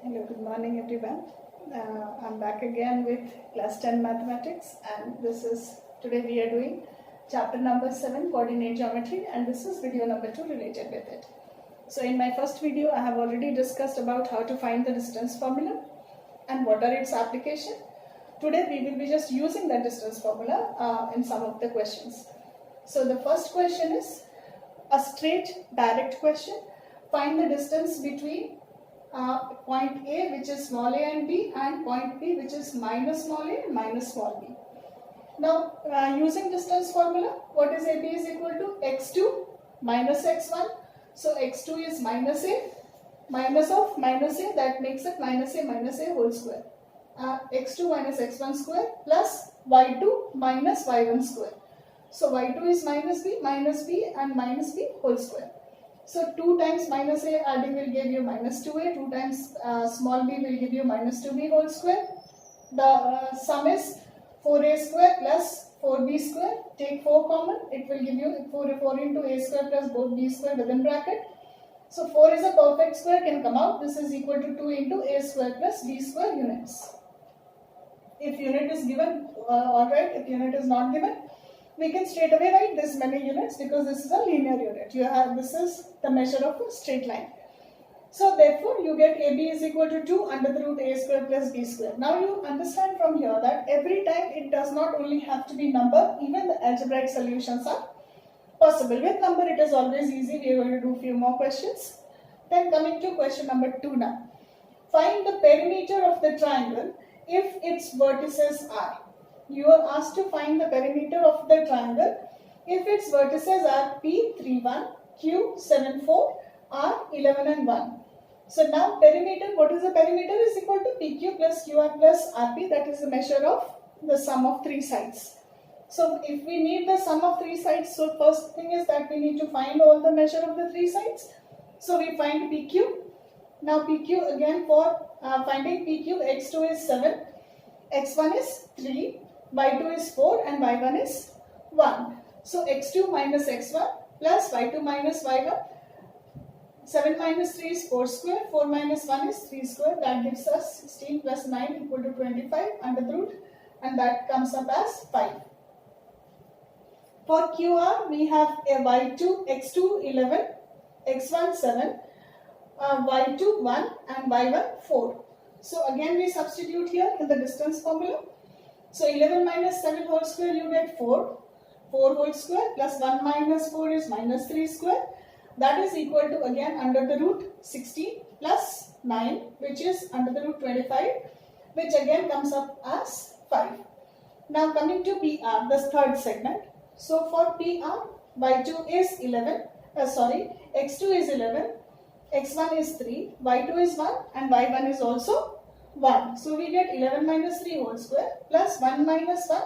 Hello, good morning everyone. I'm back again with class 10 mathematics, and today we are doing chapter number 7 coordinate geometry, and this is video number 2 related with it. So in my first video I have already discussed about how to find the distance formula and what are its application. Today we will be just using that distance formula in some of the questions. So the first question is a straight direct question. Find the distance between point A, which is small a and b, and point B, which is minus small a and minus small b. Now using distance formula, what is AB is equal to x2 minus x1. So x2 is minus a, minus of minus a, that makes it minus a whole square. X2 minus x1 square plus y2 minus y1 square. So y2 is minus b and minus b whole square. So 2 times minus a adding will give you minus 2a, 2 times small b will give you minus 2b whole square. The sum is 4a square plus 4b square. Take 4 common, it will give you 4 into a square plus both b square within bracket. So 4 is a perfect square, can come out. This is equal to 2 into a square plus b square units. If unit is given, alright. If unit is not given, we can straight away write this many units because this is a linear unit. This is the measure of a straight line. So therefore you get AB is equal to 2 under the root a square plus b square. Now you understand from here that every time it does not only have to be number, even the algebraic solutions are possible. With number it is always easy. We are going to do few more questions. Then coming to question number 2 now. Find the perimeter of the triangle if its vertices are. You are asked to find the perimeter of the triangle if its vertices are P 3, 1, Q 7, 4, R 11 and 1. So now perimeter, what is the perimeter, is equal to PQ plus QR plus RP, that is the measure of the sum of 3 sides. So if we need the sum of 3 sides, so first thing is that we need to find all the measure of the 3 sides. So we find PQ. Now PQ again, for finding PQ, x2 is 7, x1 is 3, y2 is 4 and y1 is 1. So x2 minus x1 plus y2 minus y1. 7 minus 3 is 4 square, 4 minus 1 is 3 square. That gives us 16 plus 9 equal to 25 under the root, and that comes up as 5. For QR we have a y2, x2 11, x1 7, y2 1 and y1 4. So again we substitute here in the distance formula. So 11 minus 7 whole square you get 4. 4 whole square plus 1 minus 4 is minus 3 square. That is equal to again under the root 16 plus 9, which is under the root 25, which again comes up as 5. Now coming to PR, the third segment. So for PR, y2 is 11, x2 is 11, x1 is 3, y2 is 1 and y1 is also 1. So we get 11 minus 3 whole square plus 1 minus 1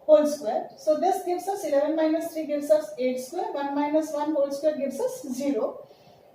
whole square. So this gives us 11 minus 3 gives us 8 square, 1 minus 1 whole square gives us 0.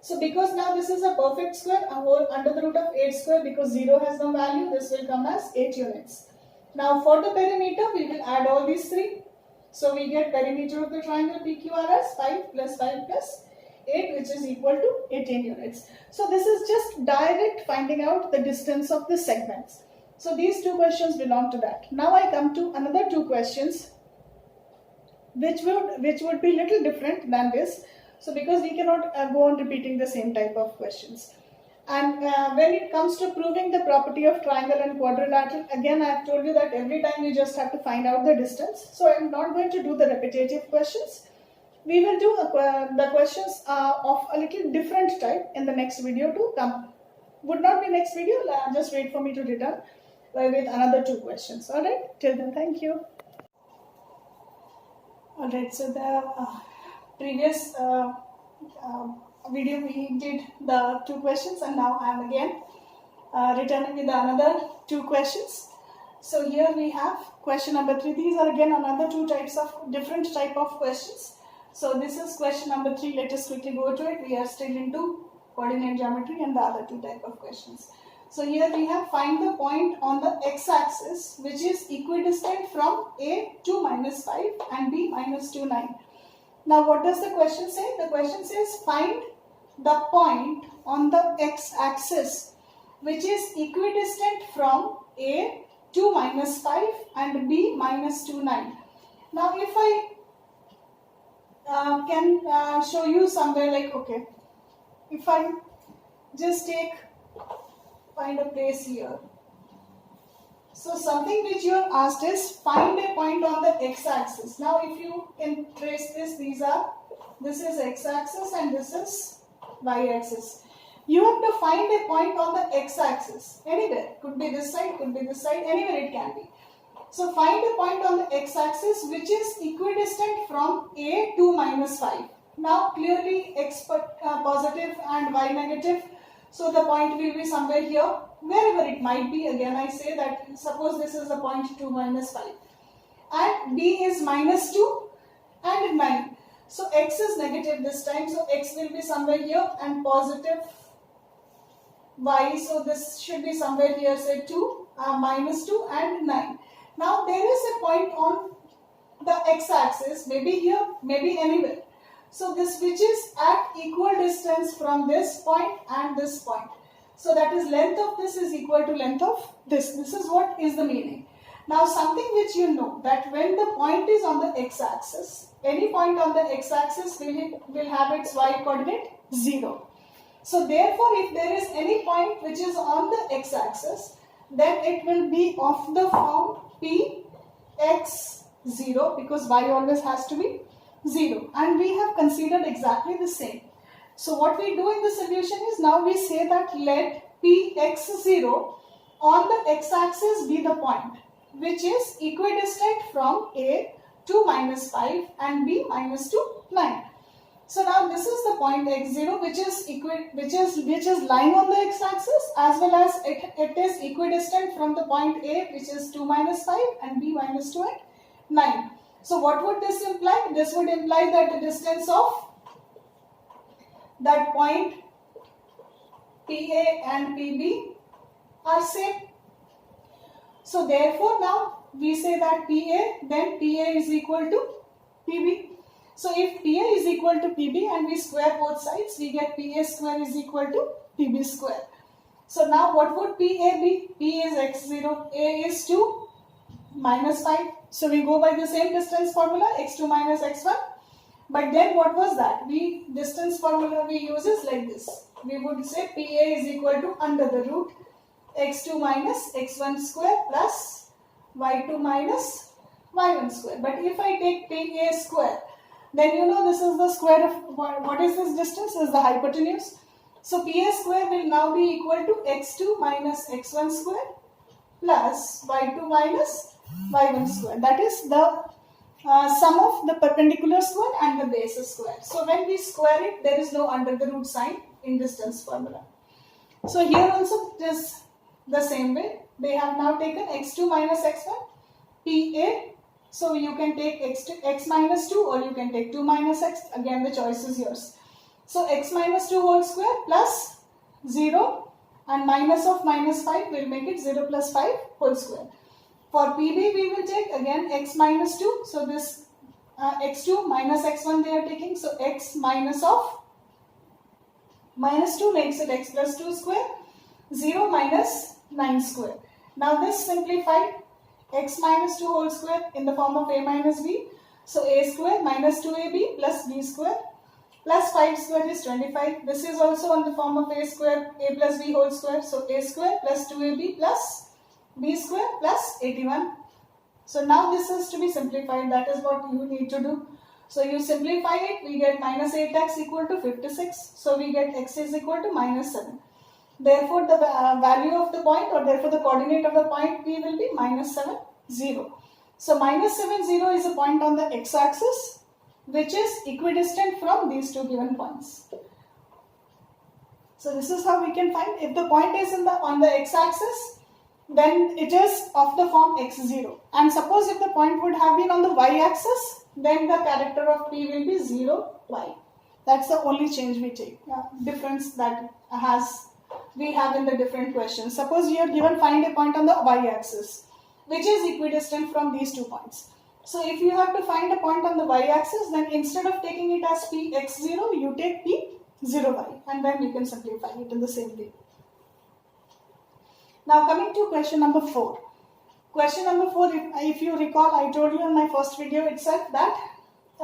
So because now this is a perfect square, a whole under the root of 8 square, because 0 has no value, this will come as 8 units. Now for the perimeter we will add all these 3. So we get perimeter of the triangle PQR as 5 plus 5 plus 8, which is equal to 18 units. So this is just direct finding out the distance of the segments. So these 2 questions belong to that. Now I come to another 2 questions which would be little different than this. So because we cannot go on repeating the same type of questions. And when it comes to proving the property of triangle and quadrilateral, again I have told you that every time you just have to find out the distance. So I am not going to do the repetitive questions. We will do the questions of a little different type in the next video to come. Would not be next video, just wait for me to return with another 2 questions. Alright, till then, thank you. Alright, so the previous video we did the 2 questions, and now I am again returning with another 2 questions. So here we have question number 3. These are again another 2 types of different type of questions. So this is question number 3. Let us quickly go to it. We are still into coordinate geometry and the other 2 type of questions. So here we have find the point on the x-axis which is equidistant from A to minus 5 and B minus 2, 9. Now what does the question say? The question says find the point on the x-axis which is equidistant from A 2 minus 5 and B minus 2 9. Now if I can show you somewhere like, okay, if I just find a place here. So something which you are asked is find a point on the x-axis. Now if you can trace this, this is x-axis and this is y-axis. You have to find a point on the x-axis, anywhere, could be this side, anywhere it can be. So find a point on the x-axis which is equidistant from A to minus 5. Now clearly x positive and y negative, so the point will be somewhere here, wherever it might be. Again I say that suppose this is the point 2 minus 5 and B is minus 2 and 9. So x is negative this time, so x will be somewhere here and positive y, so this should be somewhere here, say 2, minus 2 and 9. Now there is a point on the x-axis, maybe here, maybe anywhere. So this which is at equal distance from this point and this point. So that is length of this is equal to length of this. This is what is the meaning. Now something which you know, that when the point is on the x-axis, any point on the x-axis will have its y coordinate 0. So therefore if there is any point which is on the x-axis, then it will be of the form px0, because y always has to be 0, and we have considered exactly the same. So what we do in the solution is, now we say that let px0 on the x-axis be the point which is equidistant from A to minus 5 and B minus 2 9. So now this is the point x0 which is lying on the x-axis, as well as it is equidistant from the point A which is 2 minus 5 and B minus 2 and 9. So what would this imply? This would imply that the distance of that point PA and PB are same. So therefore now we say that PA, then PA is equal to PB. So if PA is equal to PB and we square both sides, we get PA square is equal to PB square. So now what would PA be? P is x0, A is 2 minus 5. So we go by the same distance formula, x2 minus x1. But then what was that? Distance formula we use is like this. We would say PA is equal to under the root x2 minus x1 square plus y2 minus y1 square. But if I take PA square, then you know this is the square of, what is this distance? Is the hypotenuse. So PA square will now be equal to x2 minus x1 square plus y2 minus y1 square. That is the sum of the perpendicular square and the base square. So when we square it, there is no under the root sign in distance formula. So here also it is the same way. They have now taken x2 minus x1, PA. So you can take x minus 2 or you can take 2 minus x. Again the choice is yours. So x minus 2 whole square plus 0 and minus of minus 5 will make it 0 plus 5 whole square. For PB we will take again x minus 2. So this x2 minus x1 they are taking. So x minus of minus 2 makes it x plus 2 square. 0 minus 9 square. Now this simplified, x minus 2 whole square in the form of a minus b. So a square minus 2ab plus b square plus 5 square is 25. This is also in the form of a square, a plus b whole square. So a square plus 2ab plus b square plus 81. So now this is to be simplified. That is what you need to do. So you simplify it, we get minus 8x equal to 56. So we get x is equal to minus 7. Therefore the value of the point, or therefore the coordinate of the point P will be minus 7, 0. So minus 7, 0 is a point on the x-axis which is equidistant from these two given points. So this is how we can find if the point is on the x-axis, then it is of the form x0. And suppose if the point would have been on the y-axis, then the character of P will be 0, y. That's the only change we take, difference that we have in the different questions. Suppose you are given find a point on the y-axis which is equidistant from these 2 points. So if you have to find a point on the y-axis, then instead of taking it as px0, you take p0y, and then we can simplify it in the same way. Now coming to question number 4. Question number 4, if you recall, I told you in my first video itself that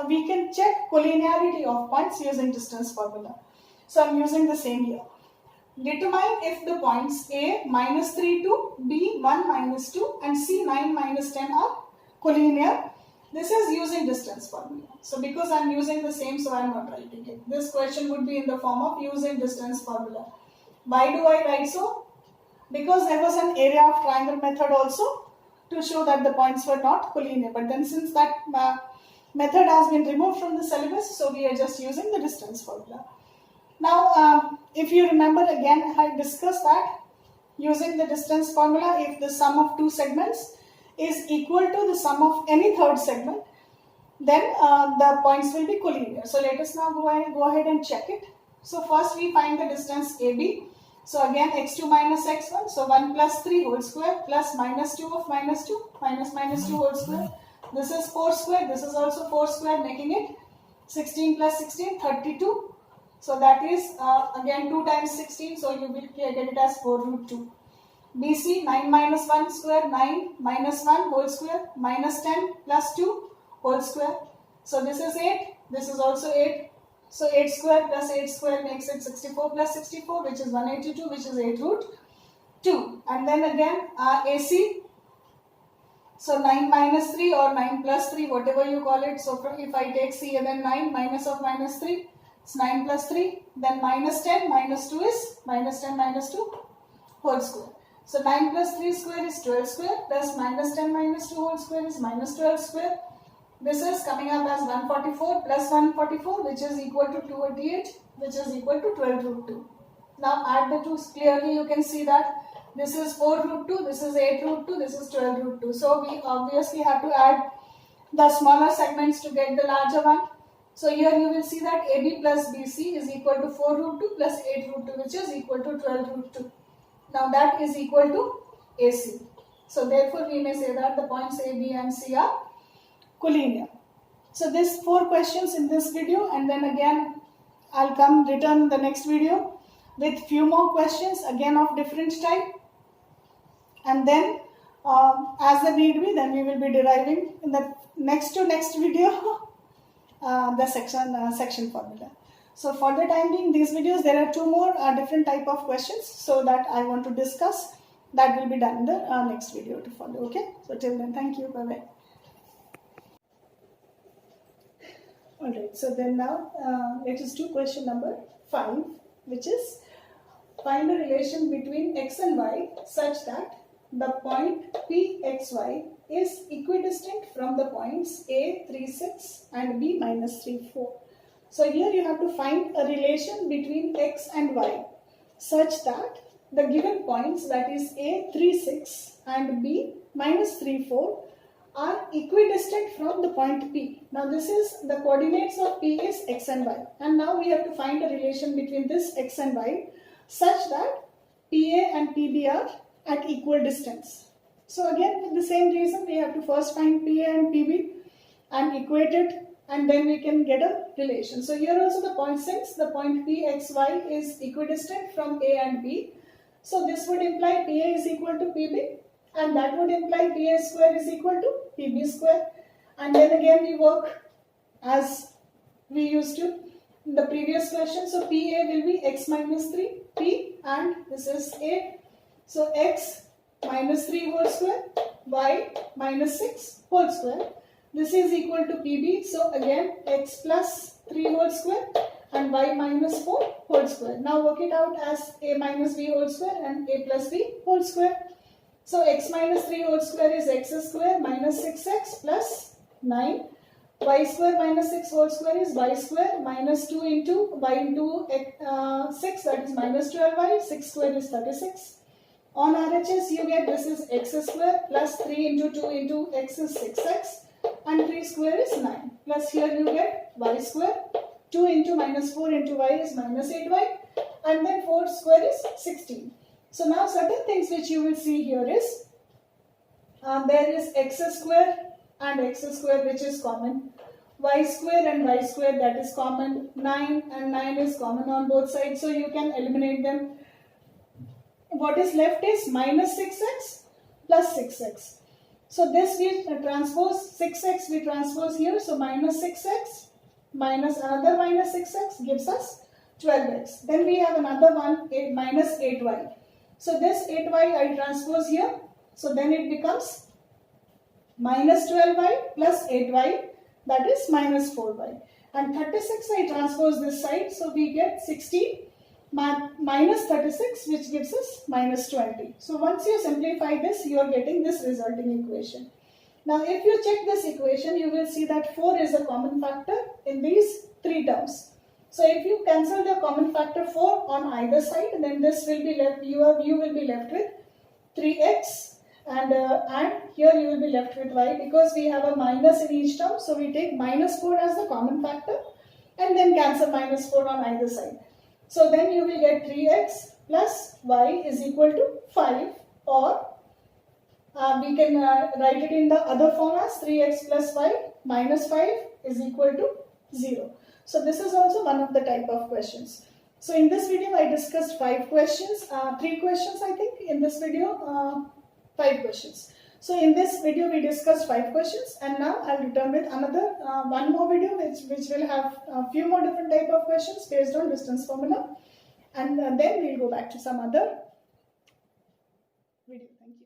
we can check collinearity of points using distance formula. So I'm using the same here. Determine if the points A minus 3 2, B 1 minus 2 and C 9 minus 10 are collinear. This is using distance formula. So because I'm using the same, so I'm not writing it. This question would be in the form of using distance formula. Why do I write so? Because there was an area of triangle method also to show that the points were not collinear. But then since that method has been removed from the syllabus, so we are just using the distance formula. Now, if you remember again, I discussed that using the distance formula, if the sum of two segments is equal to the sum of any third segment, then the points will be collinear. So let us now go ahead and check it. So first we find the distance AB. So again x2 minus x1, so 1 plus 3 whole square plus minus 2 of minus 2 minus minus 2 whole square. This is 4 square, this is also 4 square, making it 16 plus 16, 32. So that is again 2 times 16, so you will get it as 4 root 2. BC 9 minus 1 square, 9 minus 1 whole square minus 10 plus 2 whole square. So this is 8, this is also 8. So 8 square plus 8 square makes it 64 plus 64, which is 182, which is 8 root 2. And then again AC, so 9 minus 3 or 9 plus 3, whatever you call it. So if I take C and then 9 minus of minus 3, it's 9 plus 3, then minus 10 minus 2 is minus 10 minus 2 whole square. So 9 plus 3 square is 12 square plus minus 10 minus 2 whole square is minus 12 square. This is coming up as 144 plus 144, which is equal to 288, which is equal to 12 root 2. Now add the two. Clearly you can see that this is 4 root 2, this is 8 root 2, this is 12 root 2. So we obviously have to add the smaller segments to get the larger one. So here you will see that AB plus BC is equal to 4 root 2 plus 8 root 2, which is equal to 12 root 2. Now that is equal to AC. So therefore we may say that the points A, B and C are collinear. So these 4 questions in this video, and then again I'll return the next video with few more questions again of different type, and then as the need be, then we will be deriving in the next video the section formula. So for the time being, these videos, there are 2 more different type of questions, so that I want to discuss. That will be done in the next video to follow. Okay, so till then, thank you, bye bye. Alright, so then now let us do question number 5, which is find a relation between x and y such that the point Pxy is equidistant from the points A 3 6 and B minus 3 4. So here you have to find a relation between x and y such that the given points, that is A 3 6 and B minus 3 4, are equidistant from the point P. Now this is the coordinates of P is x and y, and now we have to find a relation between this x and y such that PA and PB are at equal distance. So again, with the same reason, we have to first find PA and PB and equate it, and then we can get a relation. So here also the point, since the point PXY is equidistant from A and B, so this would imply PA is equal to PB, and that would imply PA square is equal to PB square. And then again we work as we used to in the previous question. So PA will be x minus 3, P, and this is A. So x minus 3 whole square, y minus 6 whole square. This is equal to PB. So again x plus 3 whole square and y minus 4 whole square. Now work it out as A minus B whole square and A plus B whole square. So x minus 3 whole square is x square minus 6x plus 9. Y square minus 6 whole square is y square minus 2 into y into 6, that is minus 12y. 6 square is 36. On RHS you get this is x square plus 3 into 2 into x is 6x and 3 square is 9. Plus here you get y square. 2 into minus 4 into y is minus 8y, and then 4 square is 16. So now certain things which you will see here is there is x square and x square which is common, y square and y square that is common, 9 and 9 is common on both sides, so you can eliminate them. what is left is minus 6x plus 6x. So this we transpose 6x, we transpose here, so minus 6x minus another minus 6x gives us 12x. Then we have another one, minus 8y. So this 8y I transpose here, so then it becomes minus 12y plus 8y, that is minus 4y. And 36 I transpose this side, so we get 16 minus 36, which gives us minus 20. So once you simplify this, you are getting this resulting equation. Now if you check this equation, you will see that 4 is a common factor in these three terms. So if you cancel the common factor 4 on either side, then this will be left, you will be left with 3x, and here you will be left with y, because we have a minus in each term. So we take minus 4 as the common factor and then cancel minus 4 on either side. So then you will get 3x plus y is equal to 5, or we can write it in the other form as 3x plus y minus 5 is equal to 0. So this is also one of the type of questions. So in this video I discussed 5 questions, 3 questions I think in this video, 5 questions. So in this video we discussed 5 questions, and now I'll return with another one more video which will have a few more different type of questions based on distance formula, and then we'll go back to some other video. Thank you.